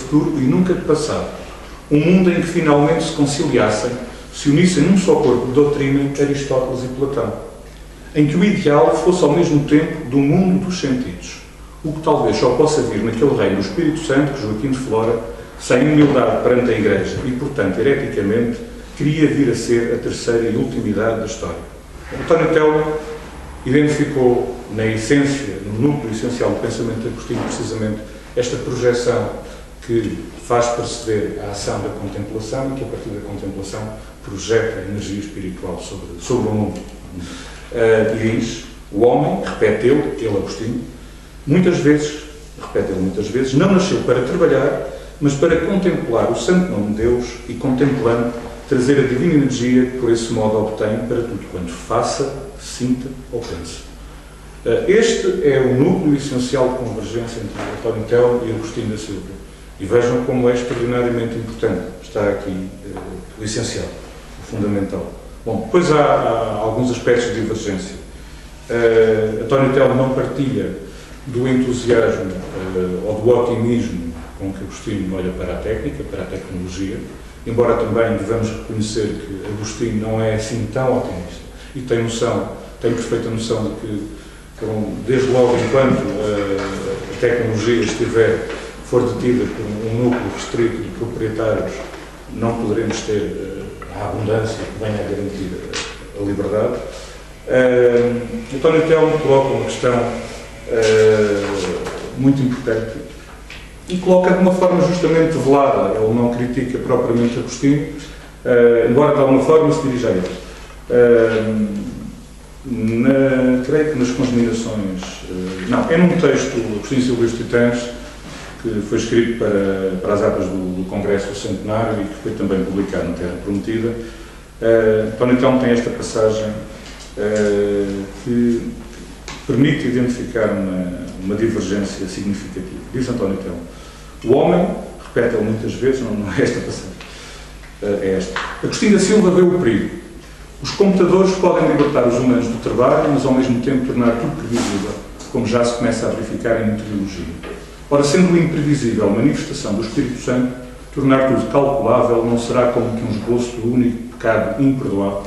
futuro e nunca de passado. Um mundo em que finalmente se conciliassem, se unissem num só corpo de doutrina Aristóteles e Platão. Em que o ideal fosse ao mesmo tempo do mundo dos sentidos. O que talvez só possa vir naquele reino do Espírito Santo, Joaquim de Flora, sem humildade perante a Igreja e, portanto, hereticamente, queria vir a ser a terceira e última idade da história. António Telmo identificou na essência, no núcleo essencial do pensamento agostino, precisamente esta projeção que faz perceber a ação da contemplação e que, a partir da contemplação, projeta a energia espiritual sobre o mundo. E diz, o homem, repete ele Agostinho, muitas vezes, não nasceu para trabalhar, mas para contemplar o santo nome de Deus e, contemplando, trazer a divina energia que por esse modo obtém para tudo quanto faça, sinta ou pense. Este é o núcleo essencial de convergência entre António Telmo e Agostinho da Silva. E vejam como é extraordinariamente importante. Está aqui o essencial, o fundamental. Bom, depois há alguns aspectos de divergência. António Telmo não partilha do entusiasmo ou do otimismo com que Agostinho olha para a técnica, para a tecnologia, embora também devamos reconhecer que Agostinho não é assim tão otimista e tem perfeita noção de que, desde logo enquanto a tecnologia for detida por um núcleo restrito de proprietários, não poderemos ter a abundância que venha a garantir a liberdade. António Telmo coloca uma questão muito importante e coloca de uma forma justamente velada. Ele não critica propriamente Agostinho, embora de alguma forma se dirija a ele. Creio que nas conjugações... é num texto, Agostinho Silva e os Titãs, que foi escrito para as atas do Congresso do Centenário e que foi também publicado na Terra Prometida. António Telmo tem esta passagem que permite identificar uma divergência significativa. Diz António Telmo, o homem, repete-ele muitas vezes, não é esta passagem, é esta. Agostinho da Silva vê o perigo. Os computadores podem libertar os humanos do trabalho, mas ao mesmo tempo tornar tudo previsível, como já se começa a verificar em meteorologia. Ora, sendo o imprevisível a manifestação do Espírito Santo, tornar tudo calculável não será como que um esboço do único pecado imperdoável.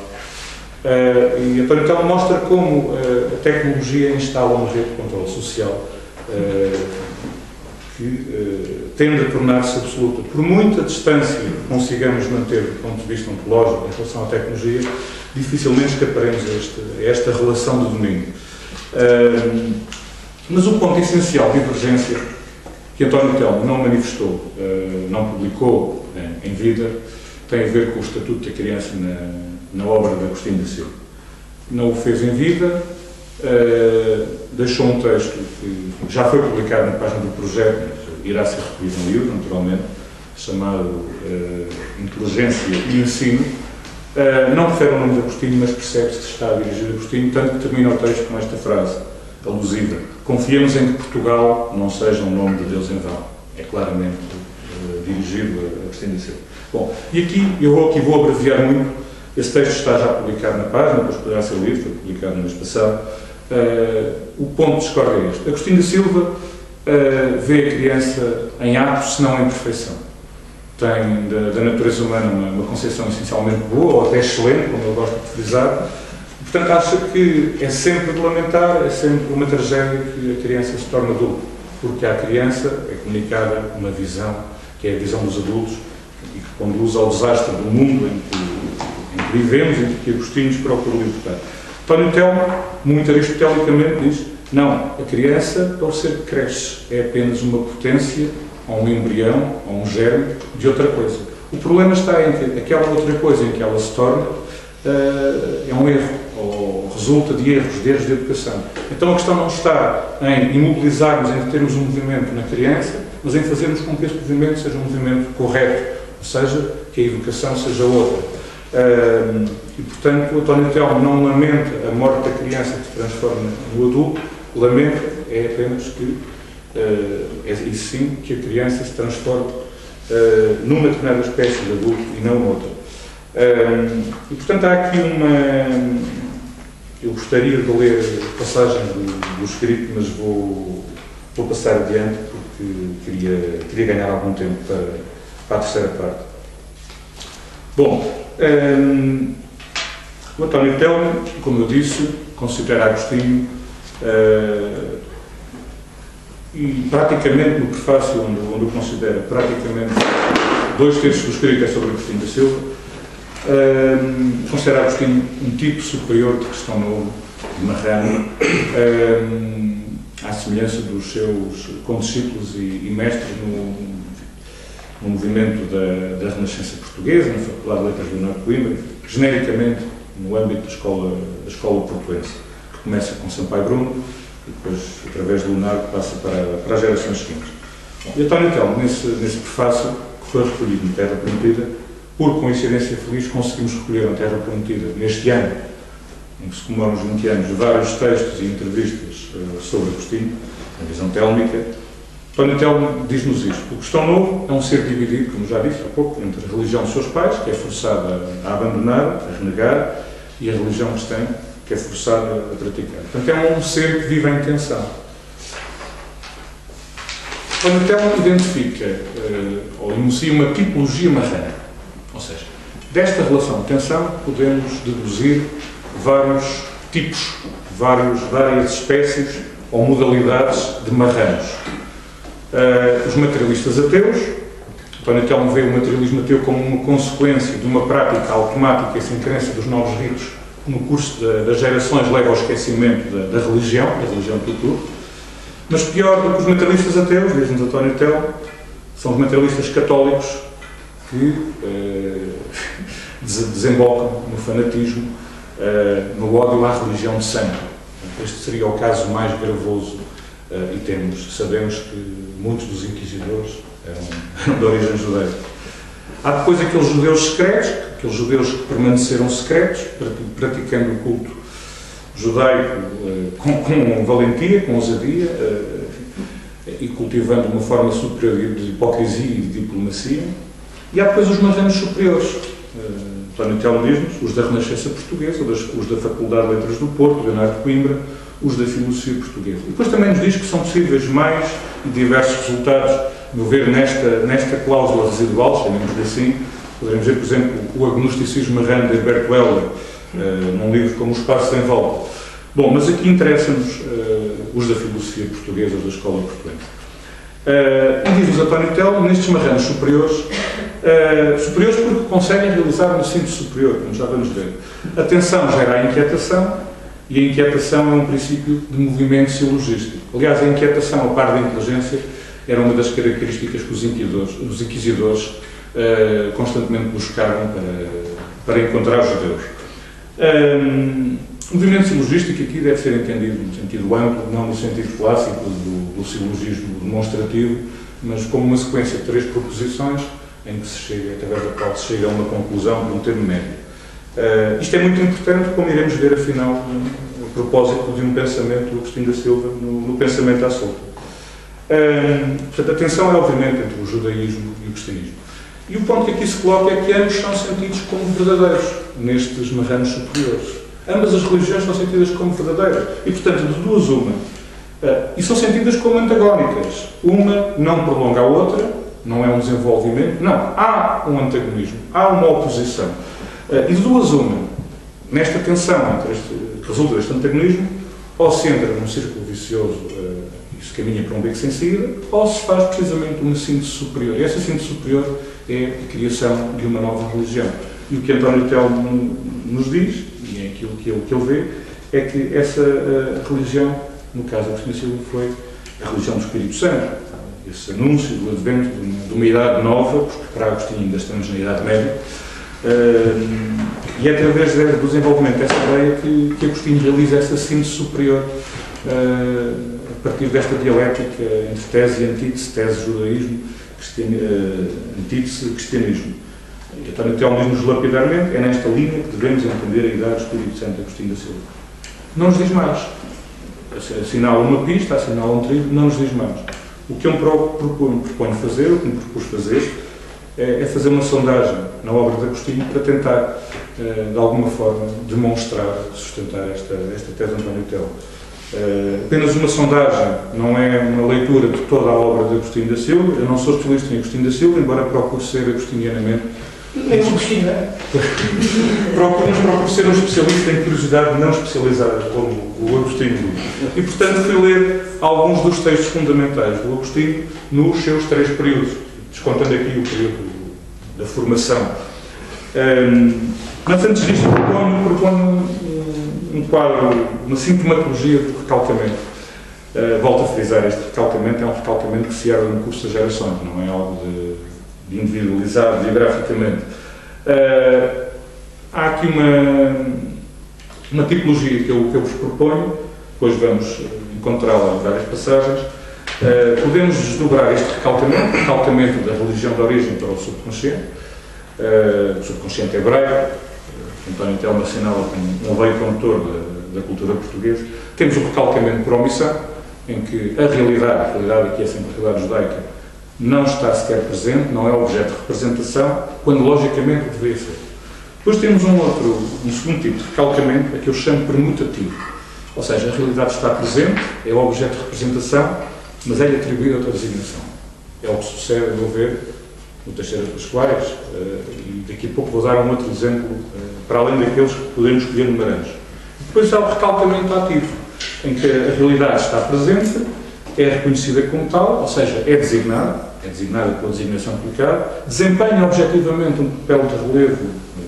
E António Telmo mostra como a tecnologia instala uma rede de controle social que tende a tornar-se absoluta. Por muita distância que consigamos manter do ponto de vista ontológico em relação à tecnologia, dificilmente escaparemos a esta relação de domínio. Mas o ponto essencial de divergência que António Telmo não manifestou, não publicou em vida, tem a ver com o Estatuto da Criança na obra de Agostinho da Silva. Não o fez em vida, deixou um texto que já foi publicado na página do projeto, mas irá ser recolhido no livro, naturalmente, chamado Inteligência e Ensino. Não refere o nome de Agostinho, mas percebe-se que está a dirigir a Agostinho, tanto que termina o texto com esta frase alusiva: confiemos em que Portugal não seja um nome de Deus em vão. É claramente dirigido a Agostinho da Silva. Bom, e aqui eu vou abreviar muito. Esse texto está já publicado na página, depois poderá ser lido, foi publicado no mês passado. O ponto de discórdia é este. Agostinho da Silva vê a criança em ato, se não em perfeição. Tem da natureza humana uma concepção essencialmente boa, ou até excelente, como ele gosta de frisar. Portanto, acha que é sempre de lamentar, é sempre uma tragédia que a criança se torna adulta, porque à criança é comunicada uma visão, que é a visão dos adultos, e que conduz ao desastre do mundo em que vivemos e que Agostinho nos procura libertar. António Telmo, muito aristotelicamente, diz: não, a criança, ao ser que cresce, é apenas uma potência, ou um embrião, ou um germe de outra coisa. O problema está em que aquela outra coisa em que ela se torna é um erro, ou resulta de erros de educação. Então a questão não está em imobilizarmos, em termos um movimento na criança, mas em fazermos com que esse movimento seja um movimento correto, ou seja, que a educação seja outra. E, portanto, António Telmo não lamenta a morte da criança que se transforma no adulto, lamenta apenas que, isso sim, que a criança se transforme numa determinada espécie de adulto e não noutra. E, portanto, há aqui eu gostaria de ler passagens do escrito, mas vou passar adiante, porque que queria ganhar algum tempo para a terceira parte. Bom, o António Telmo, como eu disse, considera Agostinho e praticamente no prefácio onde o considera praticamente 2/3 do escrito é sobre Agostinho da Silva, considera Agostinho um tipo superior de Cristão Novo, de Marrano, à semelhança dos seus condiscípulos e mestres no movimento da Renascença Portuguesa, na Faculdade de Letras de Leonardo de Coimbra, genericamente no âmbito da escola portuense, que começa com Sampaio Bruno e depois, através de Leonardo, passa para as gerações seguintes. E António Telmo, nesse prefácio, que foi recolhido no Terra Prometida, por coincidência feliz, conseguimos recolher na Terra Prometida, neste ano, em que se comemoram os 20 anos, vários textos e entrevistas sobre Agostinho, a visão télmica. António Telmo diz-nos isto: o Cristão Novo é um ser dividido, como já disse há pouco, entre a religião dos seus pais, que é forçada a abandonar, a renegar, e a religião cristã, que é forçada a praticar. Portanto, é um ser que vive em tensão. António Telmo identifica ou enuncia uma tipologia marrana. Ou seja, desta relação de tensão podemos deduzir vários tipos, várias espécies ou modalidades de marranos. Os materialistas ateus. António Telmo vê o materialismo ateu como uma consequência de uma prática automática e sem crença dos novos ritos no curso das gerações leva ao esquecimento da religião pelo todo. Mas pior do que os materialistas ateus, diz-nos António Telmo, são os materialistas católicos que desembocam no fanatismo, no ódio à religião de sangue. Este seria o caso mais gravoso e sabemos que muitos dos inquisidores eram de origem judaica. Há depois aqueles judeus secretos, aqueles judeus que permaneceram secretos, praticando o culto judaico com valentia, com ousadia e cultivando uma forma superior de hipocrisia e de diplomacia. E há depois os marranos superiores. António Telmo diz-nos, os da Renascença Portuguesa, os da Faculdade de Letras do Porto, Leonardo de Coimbra, os da Filosofia Portuguesa. E depois também nos diz que são possíveis mais e diversos resultados, a meu ver, nesta cláusula residual, chamemos-lhe assim. Poderemos ver, por exemplo, o agnosticismo marrano de Herberto Helder, num livro como O Espaço Sem Volta. Bom, mas aqui interessam-nos os da Filosofia Portuguesa, os da Escola Portuense. E diz-nos António Telmo, nestes marranos superiores porque conseguem realizar um síntese superior, como já vamos ver. A tensão gera a inquietação, e a inquietação é um princípio de movimento silogístico. Aliás, a inquietação, a par da inteligência, era uma das características que os inquisidores constantemente buscavam para encontrar os judeus. O movimento silogístico aqui deve ser entendido no sentido amplo, não no sentido clássico do silogismo demonstrativo, mas como uma sequência de 3 proposições em que se chega, através da qual se chega a uma conclusão por um termo médio. Isto é muito importante, como iremos ver, afinal, a propósito de um pensamento do Agostinho da Silva no pensamento à solta. Portanto, a tensão é, obviamente, entre o judaísmo e o cristianismo. E o ponto que aqui se coloca é que ambos são sentidos como verdadeiros nestes marranos superiores. Ambas as religiões são sentidas como verdadeiras. E, portanto, de duas uma. E são sentidas como antagónicas. Uma não prolonga a outra, não é um desenvolvimento. Não, há um antagonismo, há uma oposição. E de duas uma. Nesta tensão que resulta deste antagonismo, ou se entra num círculo vicioso e se caminha para um beco sem saída, ou se faz precisamente uma síntese superior. E essa síntese superior é a criação de uma nova religião. E o que António Telmo nos diz, e é aquilo que ele vê, é que essa religião, no caso da Agostinho Silva, foi a religião do Espírito Santo. Esse anúncio do advento de uma idade nova, porque para Agostinho ainda estamos na Idade Média, e é através do desenvolvimento dessa ideia que Agostinho realiza essa síntese superior a partir desta dialética entre tese e antítese, tese-judaísmo, antítese-cristianismo. E António Telmo diz-nos lapidarmente, é nesta linha que devemos entender a idade do Espírito Santo de Agostinho da Silva. Não nos diz mais. Assinala uma pista, assinala um trilho, não nos diz mais. O que eu me proponho fazer, o que me propus fazer, é fazer uma sondagem na obra de Agostinho para tentar, de alguma forma, demonstrar, sustentar esta tese de António Telmo. Apenas uma sondagem, não é uma leitura de toda a obra de Agostinho da Silva. Eu não sou especialista em Agostinho da Silva, embora procure ser agostinianamente. Nem Agostinho, não é? Procuro ser um especialista em curiosidade não especializada, como o Agostinho diz. E, portanto, fui ler alguns dos textos fundamentais do Agostinho nos seus 3 períodos, descontando aqui o período da formação. Mas antes disto, proponho um quadro, uma sintomatologia do recalcamento. Volto a frisar, este recalcamento é um recalcamento que se herda no curso das gerações, não é algo de individualizado geograficamente. Há aqui uma tipologia que eu vos proponho, depois vamos encontrá-la em várias passagens. Podemos desdobrar este recalcamento da religião de origem para o subconsciente hebraico. António Telmo assinala como um veio condutor da cultura portuguesa. Temos o recalcamento por omissão, em que a realidade aqui é sempre a realidade judaica, não está sequer presente, não é objeto de representação, quando logicamente deveria ser. Depois temos um segundo tipo de recalcamento, a que eu chamo permutativo. Ou seja, a realidade está presente, é objeto de representação, mas é-lhe atribuída outra designação. É o que sucede, a meu ver, no Teixeira de Pascoais, e daqui a pouco vou dar um outro exemplo, para além daqueles que podemos escolher no Maranhão. Depois há o recalcamento ativo, em que a realidade está presente, é reconhecida como tal, ou seja, é designada pela designação aplicada, desempenha objetivamente um papel de relevo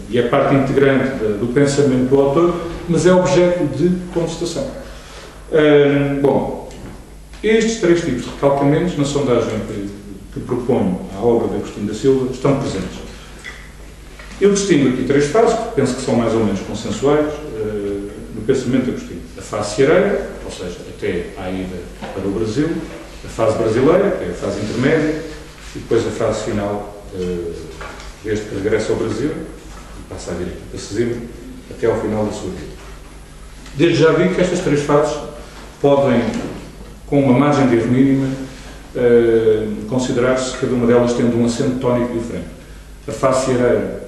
e é parte integrante do pensamento do autor, mas é objeto de contestação. Bom, estes 3 tipos de recalcamentos, na sondagem que proponho à obra de Agostinho da Silva, estão presentes. Eu distingo aqui 3 fases, que penso que são mais ou menos consensuais, no pensamento de Agostinho. A fase ceareira, ou seja, até à ida para o Brasil, a fase brasileira, que é a fase intermédia, e depois a fase final, desde que regressa ao Brasil, e passa a vir aqui para Sesimbra, até ao final da sua vida. Desde já vi que estas 3 fases podem, com uma margem de erro mínima, considerar-se cada uma delas tendo um acento tónico diferente. A fase ceareira,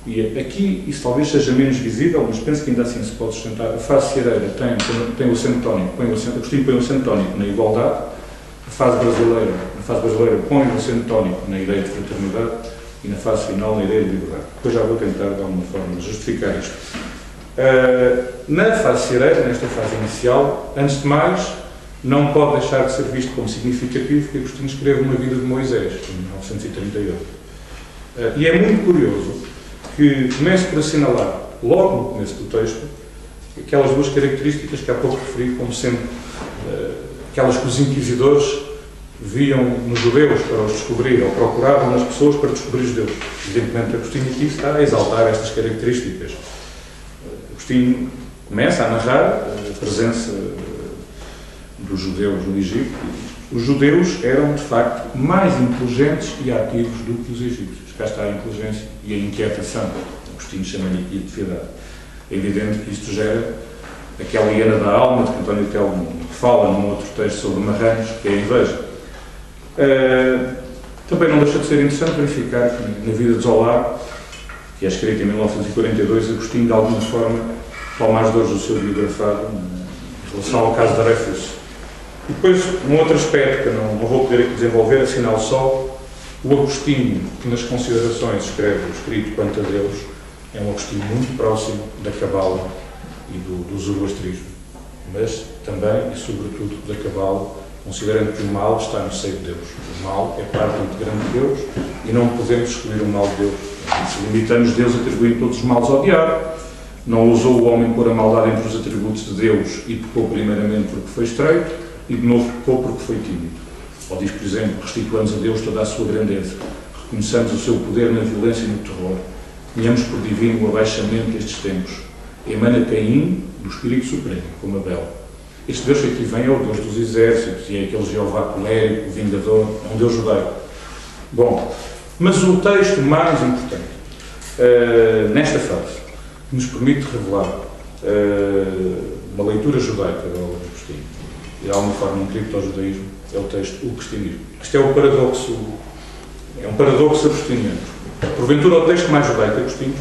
e aqui isso talvez seja menos visível, mas penso que ainda assim se pode sustentar. A fase ceareira tem o acento tónico, Agostinho põe o acento tónico na igualdade. A fase brasileira põe o acento tónico na ideia de fraternidade e na fase final na ideia de liberdade. Depois já vou tentar de alguma forma justificar isto. Na fase ceareira, nesta fase inicial, antes de mais, não pode deixar de ser visto como significativo que Agostinho escreve uma vida de Moisés, em 1938. E é muito curioso que comece por assinalar, logo no começo do texto, aquelas 2 características que há pouco referi como sendo aquelas que os inquisidores viam nos judeus para os descobrir, ou procuravam nas pessoas para descobrir os judeus. Evidentemente, Agostinho aqui está a exaltar estas características. Agostinho começa a narrar a presença dos judeus no Egito. Os judeus eram, de facto, mais inteligentes e ativos do que os egípcios. Cá está a inteligência e a inquietação. Agostinho chama-lhe aqui de piedade. É evidente que isto gera aquela hiena da alma, de que António Telmo fala num outro texto sobre marranhos, que é a inveja. Também não deixa de ser interessante verificar que na vida de Zola, que é escrita em 1942, Agostinho, de alguma forma, toma as dores do seu biografado em relação ao caso de Dreyfus. E depois, um outro aspecto que eu não vou poder aqui desenvolver, assinalo só, o Agostinho, que nas considerações escreve o escrito quanto a Deus, é um Agostinho muito próximo da Cabala e do zoroastrismo, mas também e sobretudo da Cabala, considerando que o mal está no seio de Deus. O mal é parte integrante de Deus e não podemos excluir o mal de Deus. Se limitamos Deus atribuindo todos os males ao diabo, não ousou o homem pôr a maldade entre os atributos de Deus e pecou primeiramente porque foi estreito e de novo pecou porque foi tímido. Ou diz, por exemplo, restituamos a Deus toda a sua grandeza, reconheçamos o seu poder na violência e no terror, tenhamos por divino o abaixamento destes tempos. Emana Caim do Espírito Supremo, como Abel. Este Deus que aqui vem é o Deus dos exércitos e é aquele Jeová colérico, vingador, é um Deus judaico. Bom, mas o texto mais importante nesta fase, que nos permite revelar uma leitura judaica da obra de Agostinho e de alguma forma um criptojudaísmo, é o texto O Cristianismo. Isto é um paradoxo agostiniano. Porventura o texto mais judaico de Agostinho